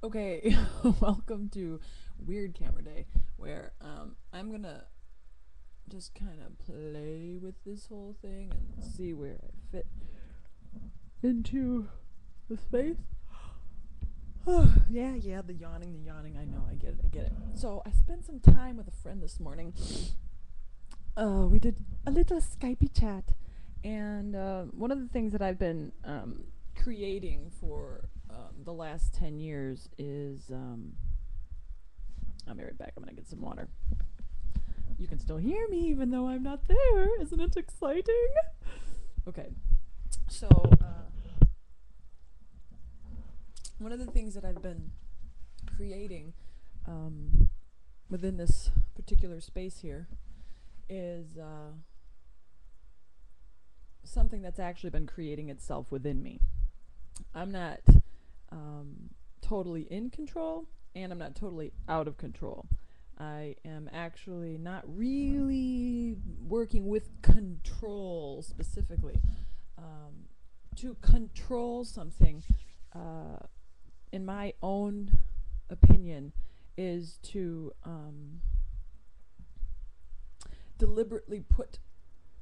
Okay, welcome to Weird Camera Day, where I'm gonna just kind of play with this whole thing and see where I fit into the space. Yeah, the yawning. I know, I get it. So I spent some time with a friend this morning. We did a little Skypey chat, and one of the things that I've been creating for the last 10 years is I'll be right back. I'm gonna get some water. You can still hear me even though I'm not there. Isn't it exciting? Okay. So, one of the things that I've been creating within this particular space here is something that's actually been creating itself within me. I'm not totally in control, and I'm not totally out of control. I am actually not really working with control specifically. To control something, in my own opinion, is to deliberately put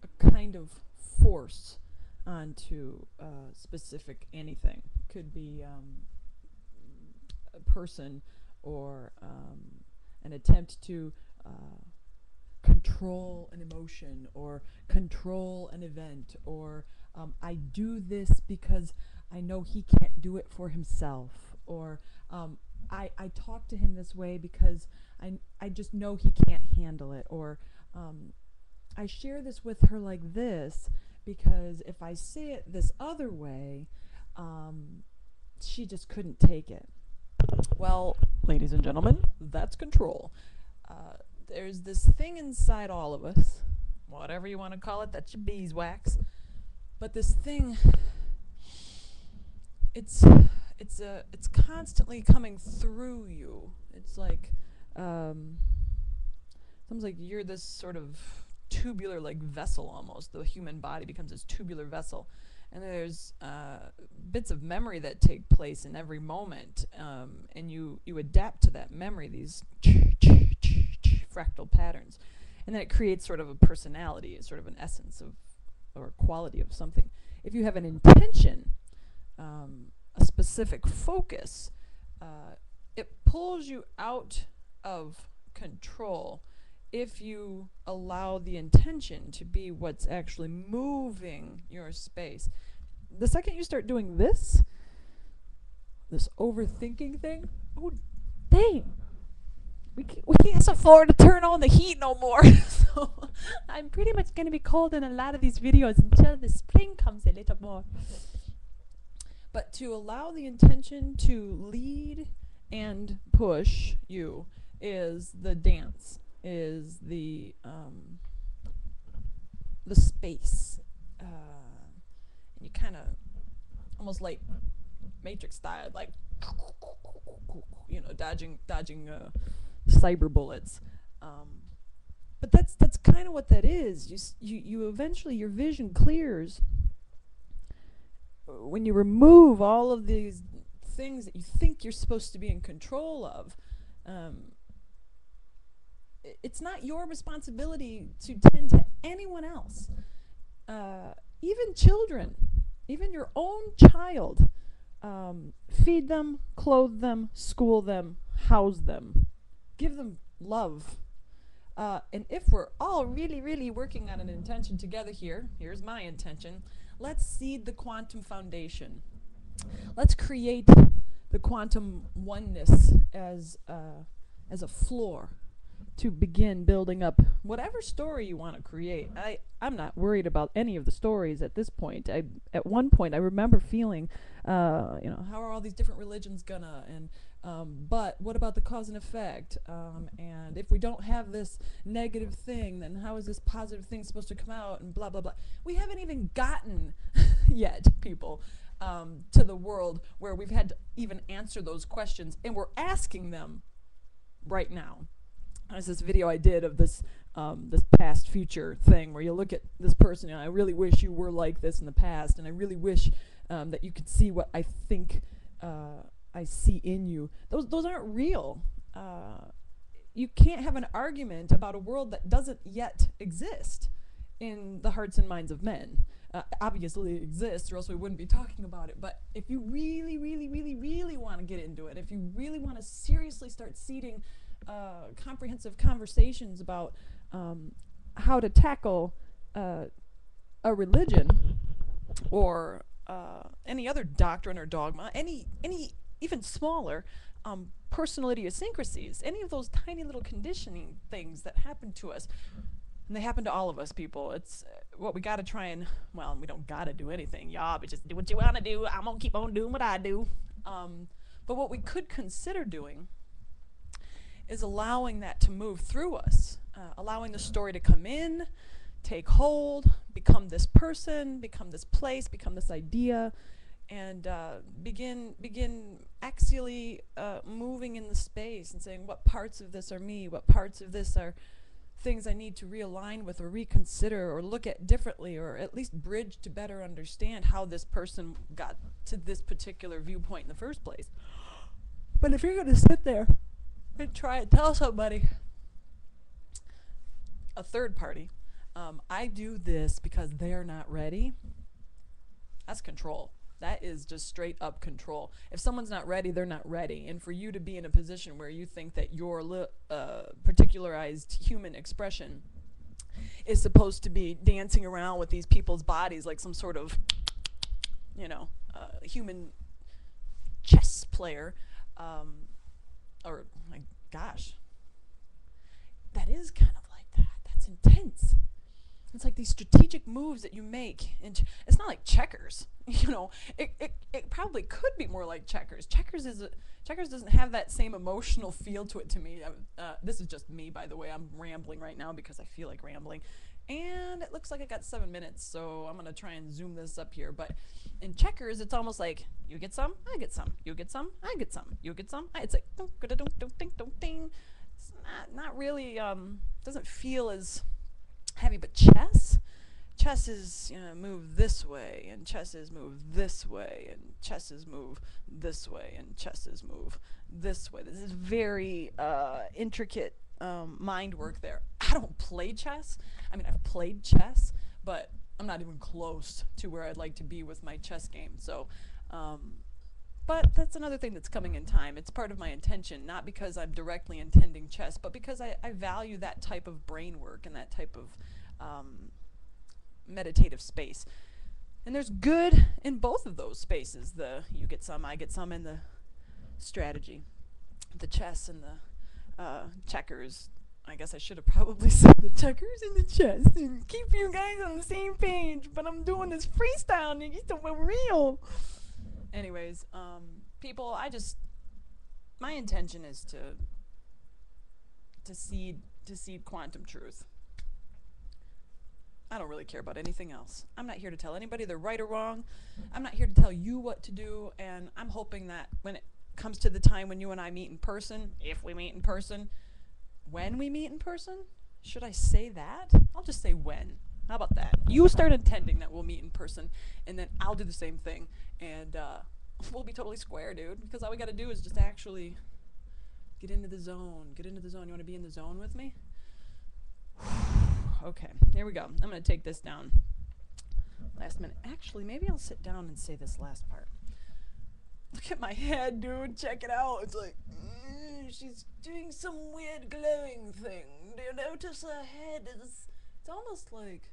a kind of force onto specific anything. Could be a person or an attempt to control an emotion or control an event, or I do this because I know he can't do it for himself, or I talk to him this way because I just know he can't handle it, or I share this with her like this because if I say it this other way, she just couldn't take it. Well, ladies and gentlemen, that's control. There's this thing inside all of us, whatever you want to call it, that's your beeswax. But this thing, it's constantly coming through you. It's like, sounds like you're this sort of tubular, like, vessel almost. The human body becomes this tubular vessel, and there's bits of memory that take place in every moment, and you adapt to that memory, these fractal patterns, and then it creates sort of a personality, sort of an essence of, or a quality of something. If you have an intention, a specific focus, it pulls you out of control if you allow the intention to be what's actually moving your space. The second you start doing this overthinking thing, oh dang, we can't afford to turn on the heat no more. So I'm pretty much going to be cold in a lot of these videos until the spring comes a little more. But to allow the intention to lead and push you is the dance, is the space, and you kind of almost like Matrix style, like, dodging cyber bullets. But that's kind of what that is. You eventually, your vision clears when you remove all of these things that you think you're supposed to be in control of. It's not your responsibility to tend to anyone else, even children, even your own child. Feed them, clothe them, school them, house them, give them love. And if we're all really, really working on an intention together here, here's my intention. Let's seed the quantum foundation. Let's create the quantum oneness as a floor to begin building up whatever story you want to create. I'm not worried about any of the stories at this point. At one point I remember feeling, how are all these different religions gonna, and but what about the cause and effect? And if we don't have this negative thing, then how is this positive thing supposed to come out? And blah blah blah. We haven't even gotten yet, people, to the world where we've had to even answer those questions, and we're asking them right now. There's this video I did of this past future thing where you look at this person, and I really wish you were like this in the past, and I really wish that you could see what I think I see in you. Those aren't real. You can't have an argument about a world that doesn't yet exist in the hearts and minds of men. Obviously it exists, or else we wouldn't be talking about it. But if you really, really, really, really want to get into it, if you really want to seriously start seeding comprehensive conversations about how to tackle a religion or any other doctrine or dogma, any even smaller personal idiosyncrasies, any of those tiny little conditioning things that happen to us, and they happen to all of us, people. It's what we got to try and, well, we don't got to do anything, y'all, but just do what you want to do. I'm going to keep on doing what I do. But what we could consider doing is allowing that to move through us, allowing the story to come in, take hold, become this person, become this place, become this idea, and begin axially moving in the space and saying, what parts of this are me, what parts of this are things I need to realign with or reconsider or look at differently, or at least bridge to better understand how this person got to this particular viewpoint in the first place. But if you're going to sit there and try to tell somebody, a third party, I do this because they're not ready, that's control. That is just straight up control. If someone's not ready, they're not ready. And for you to be in a position where you think that your particularized human expression is supposed to be dancing around with these people's bodies like some sort of, human chess player, or my gosh, that is kind of like that. That's intense. It's like these strategic moves that you make, and it's not like checkers. It probably could be more like checkers. Checkers doesn't have that same emotional feel to it to me. This is just me, by the way. I'm rambling right now because I feel like rambling, and it looks like I got 7 minutes, so I'm gonna try and zoom this up here. But in checkers, it's almost like you get some, I get some, you get some, I get some, you get some. It's like ding. It's not really. Doesn't feel as heavy. But chess is move this way, and chess is move this way, and chess is move this way, and chess is move this way. This is very intricate mind work there. I don't play chess. I mean, I've played chess, but I'm not even close to where I'd like to be with my chess game. So but that's another thing that's coming in time. It's part of my intention, not because I'm directly intending chess, but because I value that type of brain work and that type of meditative space. And there's good in both of those spaces. The you get some, I get some, and the strategy. The chess and the checkers. I guess I should have probably said the checkers and the chess and keep you guys on the same page, but I'm doing this freestyle and it's so real. Anyways, people, my intention is to seed quantum truth. I don't really care about anything else. I'm not here to tell anybody they're right or wrong. I'm not here to tell you what to do, and I'm hoping that when it comes to the time when you and I meet in person, if we meet in person, when we meet in person, should I say that? I'll just say when. How about that? You start intending that we'll meet in person, and then I'll do the same thing, and we'll be totally square, dude, because all we got to do is just actually get into the zone. Get into the zone. You want to be in the zone with me? Okay, here we go. I'm going to take this down. Last minute. Actually, maybe I'll sit down and say this last part. Look at my head, dude. Check it out. It's like, she's doing some weird glowing thing. Do you notice her head? It's almost like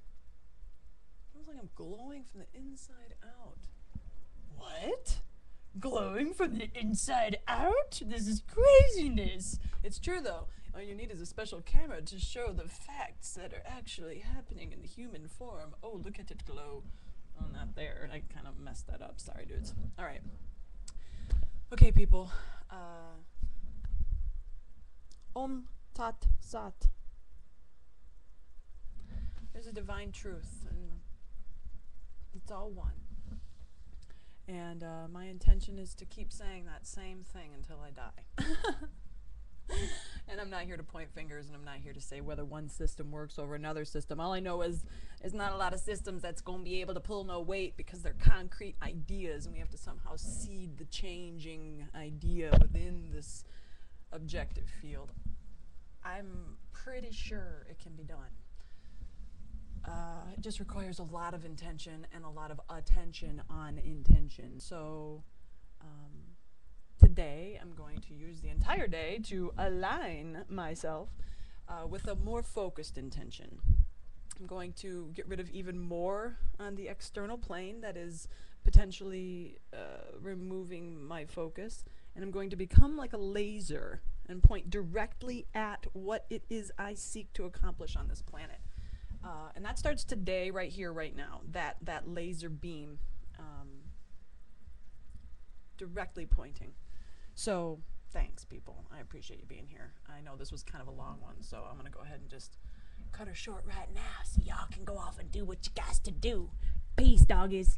I'm glowing from the inside out. What? Glowing from the inside out? This is craziness. It's true, though. All you need is a special camera to show the facts that are actually happening in the human form. Oh, look at it glow. Oh, not there. I kind of messed that up. Sorry, dudes. All right. Okay, people. Om Tat Sat. There's a divine truth, and it's all one. And my intention is to keep saying that same thing until I die. And I'm not here to point fingers, and I'm not here to say whether one system works over another system. All I know is there's not a lot of systems that's going to be able to pull no weight because they're concrete ideas, and we have to somehow seed the changing idea within this objective field. I'm pretty sure it can be done. It just requires a lot of intention and a lot of attention on intention. So today I'm going to use the entire day to align myself with a more focused intention. I'm going to get rid of even more on the external plane that is potentially removing my focus, and I'm going to become like a laser and point directly at what it is I seek to accomplish on this planet. And that starts today, right here, right now, that laser beam directly pointing. So thanks, people. I appreciate you being here. I know this was kind of a long one, so I'm going to go ahead and just cut her short right now so y'all can go off and do what you guys to do. Peace, doggies.